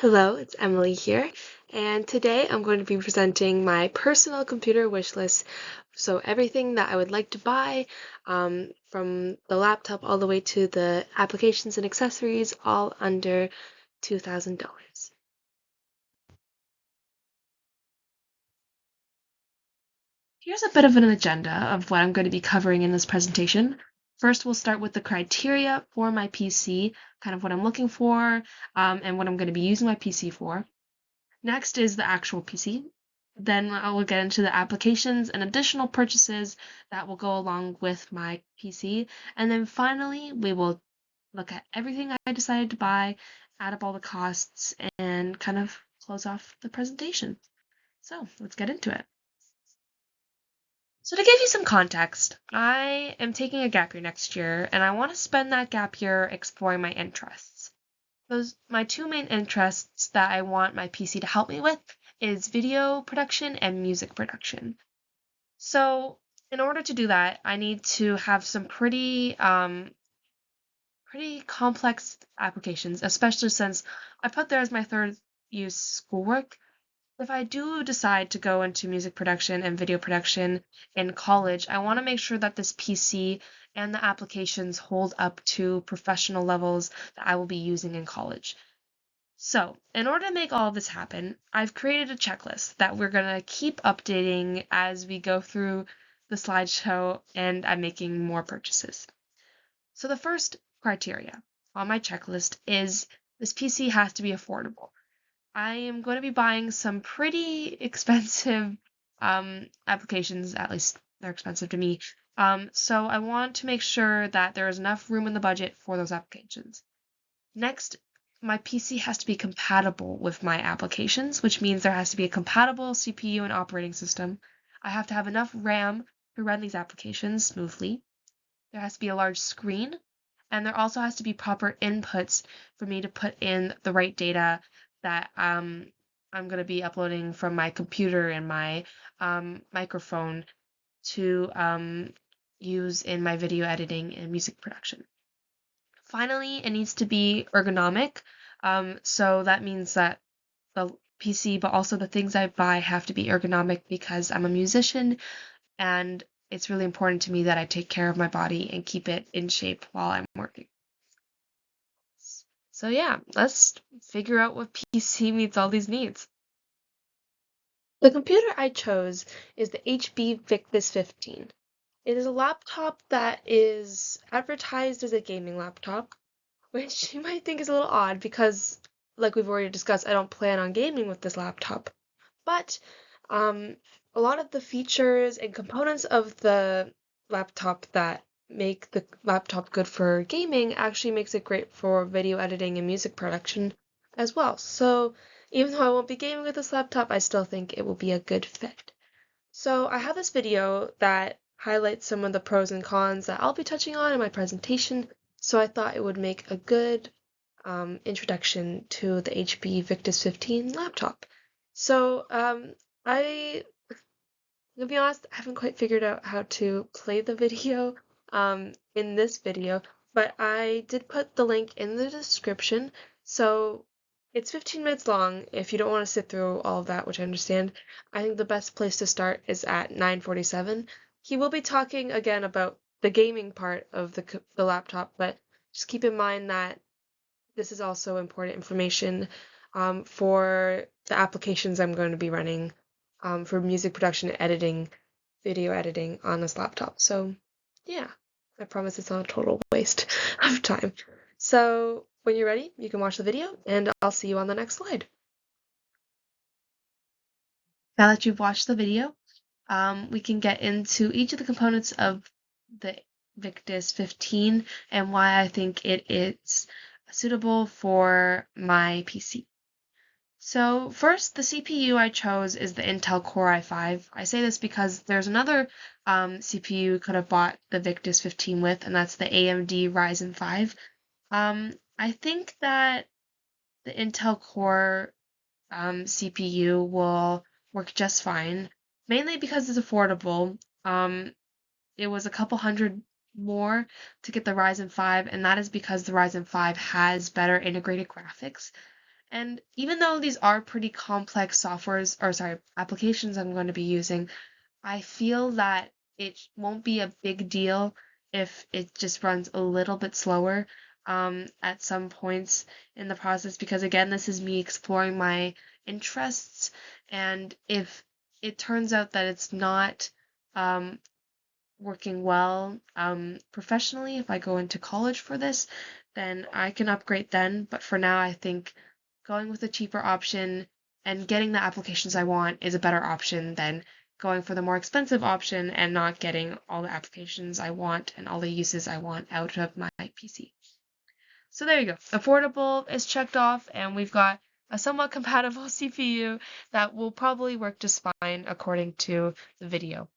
Hello, it's Emily here, and today I'm going to be presenting my personal computer wish list. So everything that I would like to buy, from the laptop all the way to the applications and accessories, all under $2,000. Here's a bit of an agenda of what I'm going to be covering in this presentation. First, we'll start with the criteria for my PC, kind of what I'm looking for, and what I'm going to be using my PC for. Next is the actual PC. Then I will get into the applications and additional purchases that will go along with my PC. And then finally, we will look at everything I decided to buy, add up all the costs, and kind of close off the presentation. So let's get into it. So to give you some context, I am taking a gap year next year, and I want to spend that gap year exploring my interests. My two main interests that I want my PC to help me with is video production and music production. So in order to do that, I need to have some pretty complex applications, especially since I put there as my third use schoolwork. If I do decide to go into music production and video production in college, I want to make sure that this PC and the applications hold up to professional levels that I will be using in college. So, in order to make all of this happen, I've created a checklist that we're going to keep updating as we go through the slideshow and I'm making more purchases. So, the first criteria on my checklist is this PC has to be affordable. I am going to be buying some pretty expensive applications, at least they're expensive to me. So, I want to make sure that there is enough room in the budget for those applications. Next, my PC has to be compatible with my applications, which means there has to be a compatible CPU and operating system. I have to have enough RAM to run these applications smoothly. There has to be a large screen, and there also has to be proper inputs for me to put in the right data that I'm going to be uploading from my computer and my microphone to use in my video editing and music production. Finally, it needs to be ergonomic. So that means that the PC, but also the things I buy have to be ergonomic because I'm a musician and it's really important to me that I take care of my body and keep it in shape while I'm working. So yeah, let's figure out what PC meets all these needs. The computer I chose is the HP Victus 15. It is a laptop that is advertised as a gaming laptop, which you might think is a little odd because, like we've already discussed, I don't plan on gaming with this laptop. But a lot of the features and components of the laptop that make the laptop good for gaming actually makes it great for video editing and music production as well. So even though I won't be gaming with this laptop, I still think it will be a good fit. So I have this video that highlights some of the pros and cons that I'll be touching on in my presentation, so I thought it would make a good introduction to the HP Victus 15 laptop. So to be honest, I haven't quite figured out how to play the video in this video, but I did put the link in the description, so it's 15 minutes long. If you don't want to sit through all of that, which I understand, I think the best place to start is at 9:47. He will be talking again about the gaming part of the laptop, but just keep in mind that this is also important information for the applications I'm going to be running for music production and editing, video editing on this laptop. So yeah, I promise it's not a total waste of time. So when you're ready, you can watch the video and I'll see you on the next slide. Now that you've watched the video, we can get into each of the components of the Victus 15 and why I think it is suitable for my PC. So first, the CPU I chose is the Intel Core i5. I say this because there's another CPU you could have bought the Victus 15 with, and that's the AMD Ryzen 5. I think that the Intel Core CPU will work just fine, mainly because it's affordable. It was a couple hundred more to get the Ryzen 5, and that is because the Ryzen 5 has better integrated graphics. And even though these are pretty complex applications I'm going to be using, I feel that it won't be a big deal if it just runs a little bit slower at some points in the process, because again, this is me exploring my interests, and if it turns out that it's not um, working well professionally, if I go into college for this, then I can upgrade then. But for now, I think going with a cheaper option and getting the applications I want is a better option than going for the more expensive option and not getting all the applications I want and all the uses I want out of my PC. So there you go. Affordable is checked off, and we've got a somewhat compatible CPU that will probably work just fine according to the video.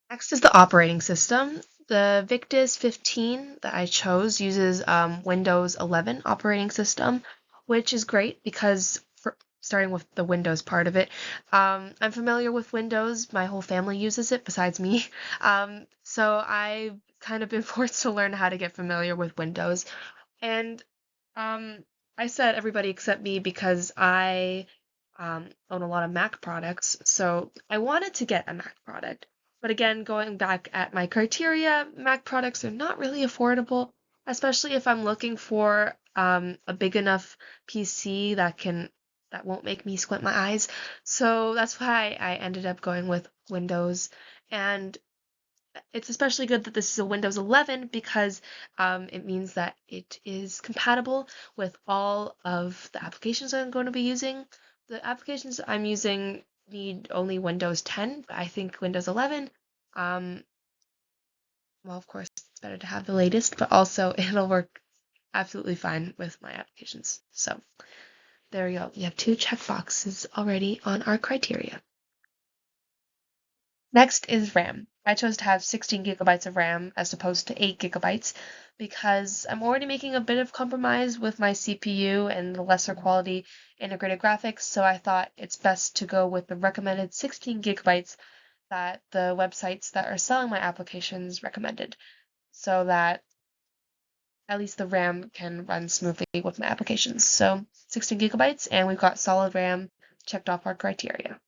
Next is the operating system. The Victus 15 that I chose uses Windows 11 operating system, which is great because starting with the Windows part of it, I'm familiar with Windows. My whole family uses it besides me. So I've kind of been forced to learn how to get familiar with Windows. And um, I said everybody except me because I own a lot of Mac products, so I wanted to get a Mac product. But again, going back at my criteria, Mac products are not really affordable, especially if I'm looking for a big enough PC that won't make me squint my eyes. So that's why I ended up going with Windows. And it's especially good that this is a Windows 11 because it means that it is compatible with all of the applications I'm going to be using. The applications I'm using need only Windows 10, but I think Windows 11, um, well, of course, it's better to have the latest, but also it'll work absolutely fine with my applications. So there we go. We have 2 checkboxes already on our criteria. Next is RAM. I chose to have 16 gigabytes of RAM as opposed to 8 gigabytes because I'm already making a bit of compromise with my CPU and the lesser quality integrated graphics, so I thought it's best to go with the recommended 16 gigabytes that the websites that are selling my applications recommended, so that at least the RAM can run smoothly with my applications. So 16 gigabytes, and we've got solid RAM checked off our criteria.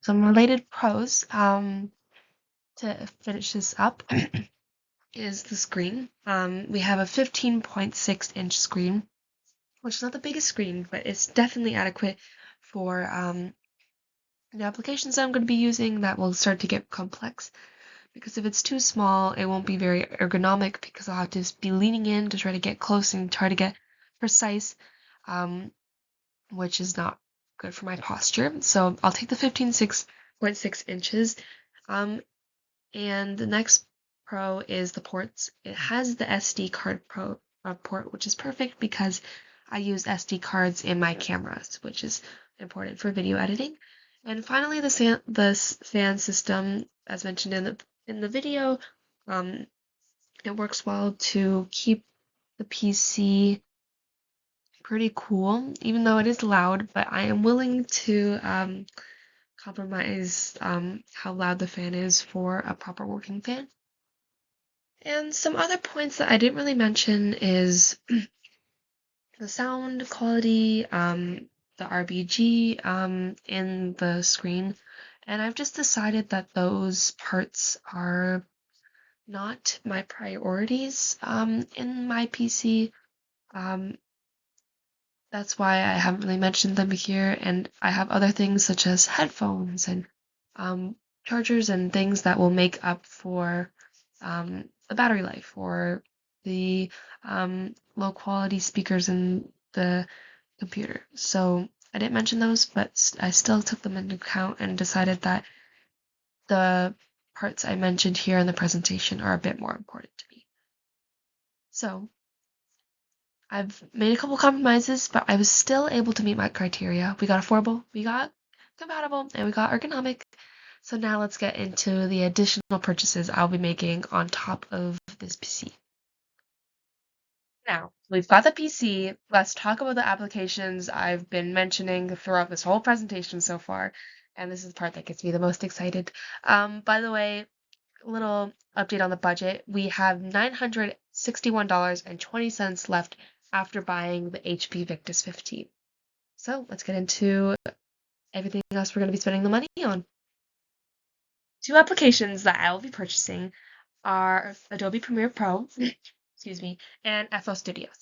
Some related pros to finish this up is the screen. We have a 15.6-inch screen, which is not the biggest screen, but it's definitely adequate for the applications I'm going to be using that will start to get complex. Because if it's too small, it won't be very ergonomic because I'll have to be leaning in to try to get close and try to get precise, which is not good for my posture. So I'll take the 15.6 inches. And the next pro is the ports. It has the SD card port, which is perfect because I use SD cards in my cameras, which is important for video editing. And finally, the fan system, as mentioned in the video, it works well to keep the PC pretty cool, even though it is loud. But I am willing to compromise how loud the fan is for a proper working fan. And some other points that I didn't really mention is the sound quality, the RBG in the screen. And I've just decided that those parts are not my priorities in my PC. That's why I haven't really mentioned them here. And I have other things such as headphones and chargers and things that will make up for the battery life or the low quality speakers in the computer. So I didn't mention those, but I still took them into account and decided that the parts I mentioned here in the presentation are a bit more important to me. So I've made a couple compromises, but I was still able to meet my criteria. We got affordable, we got compatible, and we got ergonomic. So now let's get into the additional purchases I'll be making on top of this PC. Now, we've got the PC. Let's talk about the applications I've been mentioning throughout this whole presentation so far. And this is the part that gets me the most excited. By the way, a little update on the budget. We have $961.20 left after buying the HP Victus 15. So let's get into everything else we're going to be spending the money on. Two applications that I will be purchasing are Adobe Premiere Pro, excuse me, and FL Studios.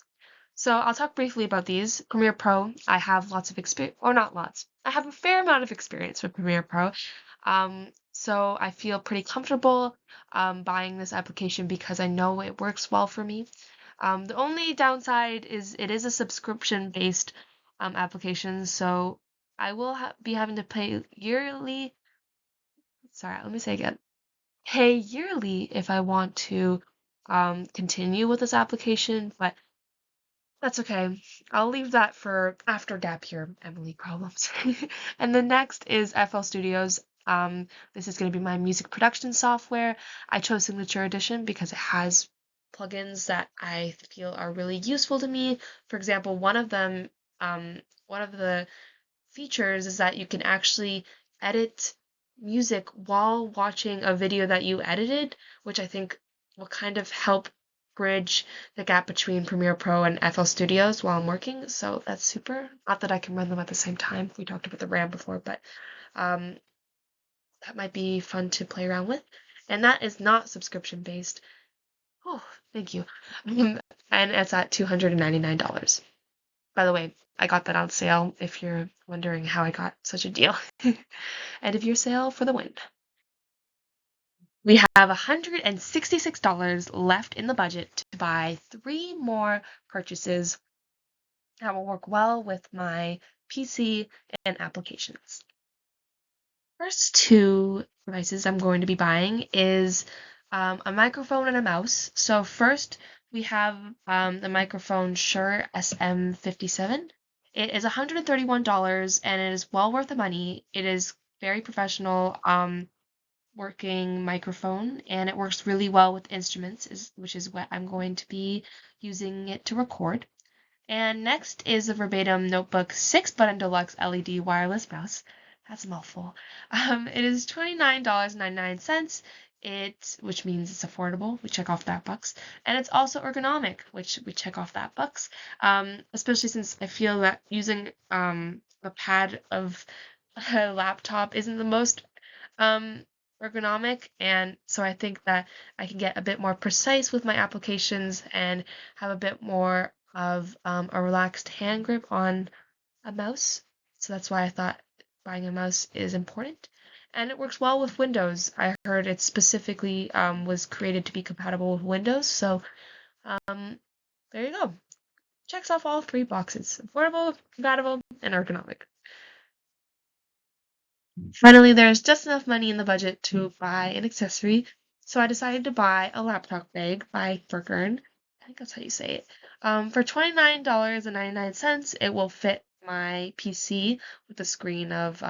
So I'll talk briefly about these. Premiere Pro, I have lots of experience, or not lots. I have a fair amount of experience with Premiere Pro. So I feel pretty comfortable buying this application because I know it works well for me. The only downside is it is a subscription-based application, so I will be having to pay yearly. Sorry, let me say again. Pay yearly if I want to continue with this application, but that's okay. I'll leave that for after gap year Emily problems. And the next is FL Studios. This is going to be my music production software. I chose Signature Edition because it has plugins that I feel are really useful to me. For example, one of the features is that you can actually edit music while watching a video that you edited, which I think will kind of help bridge the gap between Premiere Pro and FL Studios while I'm working. So that's super. Not that I can run them at the same time. We talked about the RAM before, but that might be fun to play around with. And that is not subscription based. Oh, thank you. And it's at $299. By the way, I got that on sale if you're wondering how I got such a deal. End of year sale for the win. We have $166 left in the budget to buy 3 more purchases that will work well with my PC and applications. First 2 devices I'm going to be buying is a microphone and a mouse. So first we have the microphone Shure SM57. It is $131 and it is well worth the money. It is very professional working microphone and it works really well with instruments, which is what I'm going to be using it to record. And next is a Verbatim Notebook 6-button deluxe LED wireless mouse. That's a mouthful. It is $29.99. Which means it's affordable. We check off that box. And it's also ergonomic, which we check off that box. Especially since I feel that using the pad of a laptop isn't the most ergonomic, and so I think that I can get a bit more precise with my applications and have a bit more of a relaxed hand grip on a mouse. So that's why I thought buying a mouse is important. And it works well with Windows. I heard it specifically was created to be compatible with Windows. So there you go. Checks off all 3 boxes. Affordable, compatible, and ergonomic. Finally, there's just enough money in the budget to buy an accessory, so I decided to buy a laptop bag by Furkern. I think that's how you say it. For $29.99, it will fit my PC with a screen of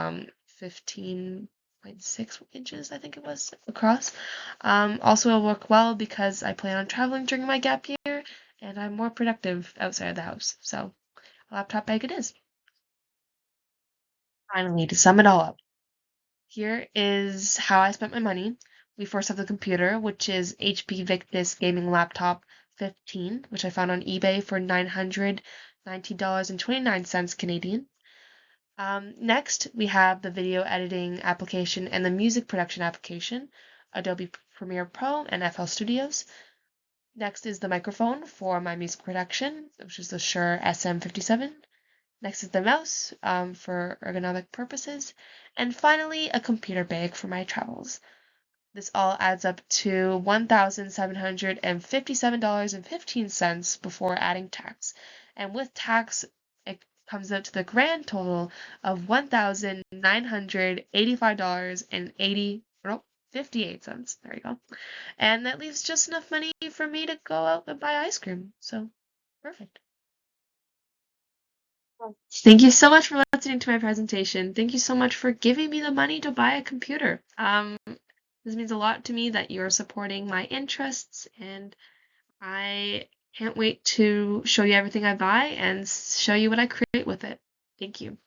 15.6 inches, I think it was, across. Also, it'll work well because I plan on traveling during my gap year, and I'm more productive outside of the house. So, a laptop bag it is. Finally, to sum it all up. Here is how I spent my money. We first have the computer, which is HP Victus Gaming Laptop 15, which I found on eBay for $919.29 Canadian. Next, we have the video editing application and the music production application, Adobe Premiere Pro and FL Studios. Next is the microphone for my music production, which is the Shure SM57. Next is the mouse for ergonomic purposes. And finally, a computer bag for my travels. This all adds up to $1,757.15 before adding tax. And with tax, it comes out to the grand total of $1,985.58. There you go. And that leaves just enough money for me to go out and buy ice cream. So, perfect. Thank you so much for listening to my presentation. Thank you so much for giving me the money to buy a computer. This means a lot to me that you're supporting my interests, and I can't wait to show you everything I buy and show you what I create with it. Thank you.